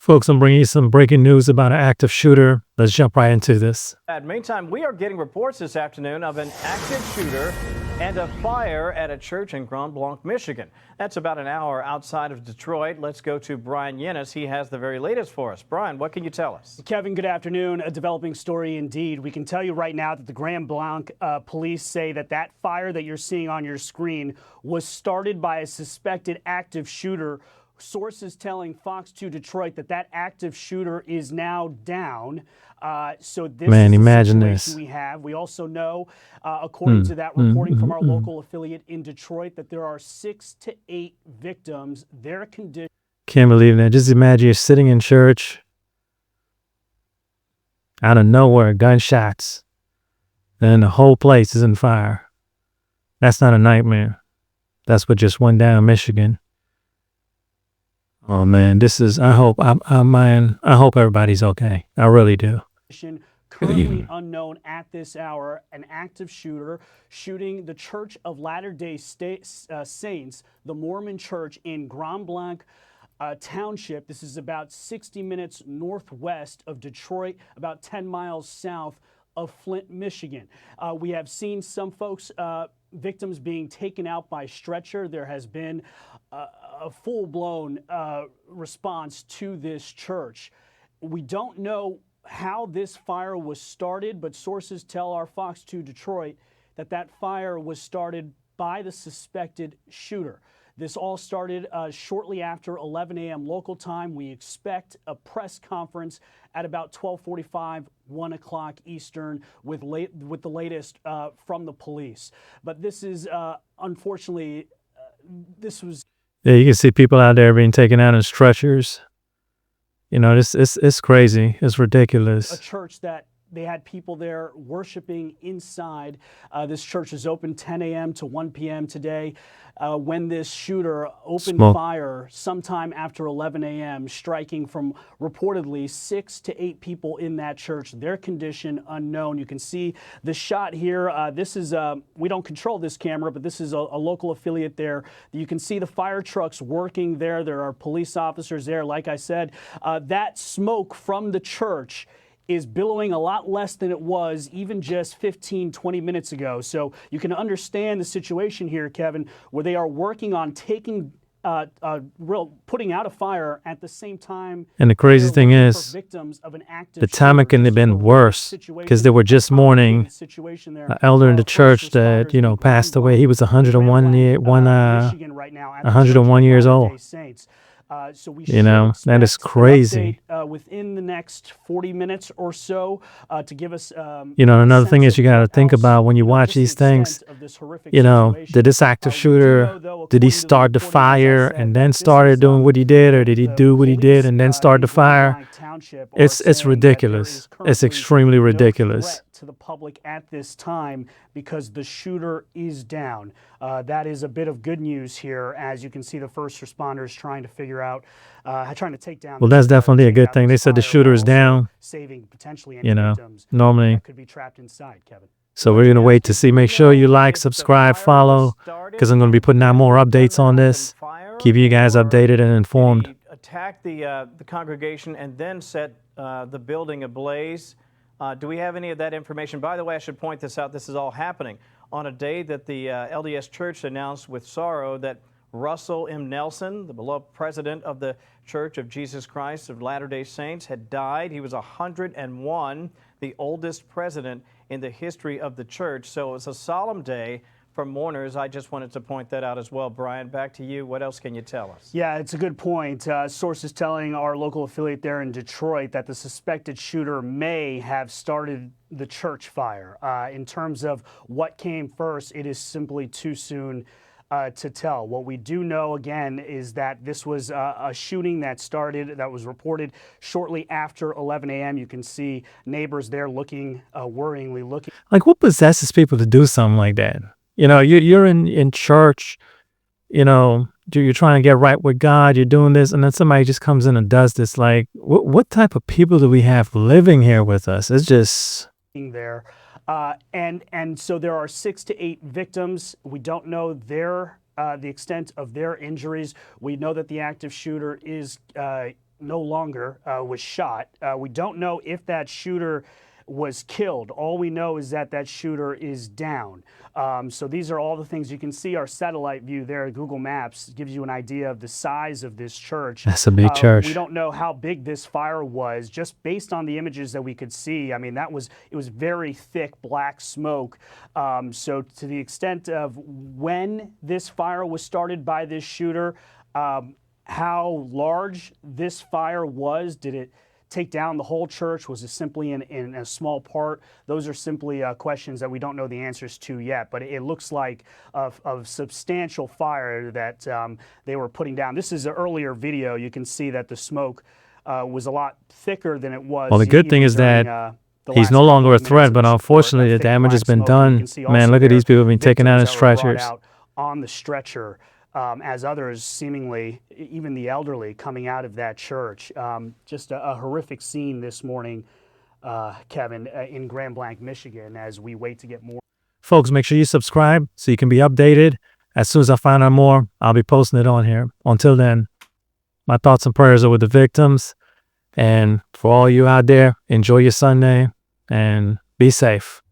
Folks, I'm bringing you some breaking news about an active shooter. Let's jump right into this. Meantime, we are getting reports this afternoon of an active shooter and a fire at a church in Grand Blanc, Michigan. That's about an hour outside of Detroit. Let's go to Brian Yennis. He has the very latest for us. Brian, what can you tell us? Kevin, good afternoon. A developing story indeed. We can tell you right now that the Grand Blanc police say that fire that you're seeing on your screen was started by a suspected active shooter. Sources telling Fox 2 Detroit that active shooter is now down. So this is imagine the this. situation we have. We also know, according to that reporting from our local affiliate in Detroit, that there are 6 to 8 victims. Their condition. Can't believe that. Just imagine you're sitting in church. Out of nowhere, gunshots. And the whole place is on fire. That's not a nightmare. That's what just went down in Michigan. Oh man, this is, I hope everybody's okay. I really do. Currently unknown at this hour, an active shooter shooting the Church of Latter-day Saints, the Mormon Church in Grand Blanc Township. This is about 60 minutes northwest of Detroit, about 10 miles south of Flint, Michigan. We have seen some folks, victims being taken out by stretcher. There has been a full-blown response to this church. We don't know how this fire was started, but sources tell our Fox 2 Detroit that fire was started by the suspected shooter. This all started shortly after 11 a.m. local time. We expect a press conference at about 12:45, 1 o'clock Eastern, with the latest from the police. But this is, unfortunately, this was... Yeah, you can see people out there being taken out in stretchers. You know, it's crazy. It's ridiculous. A church that they had people there worshiping inside. This church is open 10 a.m. to 1 p.m. today. When this shooter opened fire sometime after 11 a.m., striking from reportedly 6 to 8 people in that church. Their condition unknown. You can see the shot here. This is, we don't control this camera, but this is a local affiliate there. You can see the fire trucks working there. There are police officers there. Like I said, that smoke from the church is billowing a lot less than it was even just 15, 20 minutes ago. So you can understand the situation here, Kevin, where they are working on taking, putting out a fire at the same time. And the crazy thing is, the timing couldn't have been worse, because they were just mourning an elder in the church that, you know, passed away. He was 101 years old. You know, that is crazy. Within the next 40 minutes or so, to give us, you know, another thing is you got to think about when you watch these things, you know, did this active shooter, did he start the fire and then started doing what he did, or did he do what he did and then start the fire? It's ridiculous. It's extremely ridiculous. To the public at this time, because the shooter is down. That is a bit of good news here, as you can see the first responders trying to figure out, trying to take down. Well, that's definitely a good thing. They said the shooter is down. Saving potentially any you know, victims normally could be trapped inside, Kevin. So we're going to wait to see. Make sure you like, subscribe, follow, because I'm going to be putting out more updates on this. Keep you guys updated and informed. He attacked the congregation and then set the building ablaze. Do we have any of that information? By the way, I should point this out. This is all happening on a day that the LDS Church announced with sorrow that Russell M. Nelson, the beloved president of the Church of Jesus Christ of Latter-day Saints, had died. He was 101, the oldest president in the history of the church. So it was a solemn day for mourners. I just wanted to point that out as well. Brian, back to you. What else can you tell us? Yeah, it's a good point. Sources telling our local affiliate there in Detroit that the suspected shooter may have started the church fire. In terms of what came first, it is simply too soon to tell. What we do know, again, is that this was a shooting that was reported shortly after 11 a.m. You can see neighbors there looking, worryingly looking. Like, what possesses people to do something like that? You know, you're in church, you know, you're trying to get right with God, you're doing this, and then somebody just comes in and does this. Like, what type of people do we have living here with us? It's just... there. And so there are 6 to 8 victims. We don't know the extent of their injuries. We know that the active shooter is no longer was shot. We don't know if that shooter was killed. All we know is that that shooter is down. So these are all the things you can see. Our satellite view there, Google Maps, gives you an idea of the size of this church. That's a big church. We don't know how big this fire was, just based on the images that we could see. I mean, it was very thick black smoke. So to the extent of when this fire was started by this shooter, how large this fire was, did it take down the whole church? Was it simply in a small part? Those are simply questions that we don't know the answers to yet, but it looks like a substantial fire that they were putting down. This is an earlier video. You can see that the smoke was a lot thicker than it was. Well, the good thing is that he's no longer a threat, but unfortunately the damage has been done. Man, look at these people being taken out in stretchers. On the stretcher, as others seemingly, even the elderly, coming out of that church. Just a horrific scene this morning, Kevin, in Grand Blanc, Michigan, as we wait to get more. Folks, make sure you subscribe so you can be updated. As soon as I find out more, I'll be posting it on here. Until then, my thoughts and prayers are with the victims. And for all you out there, enjoy your Sunday and be safe.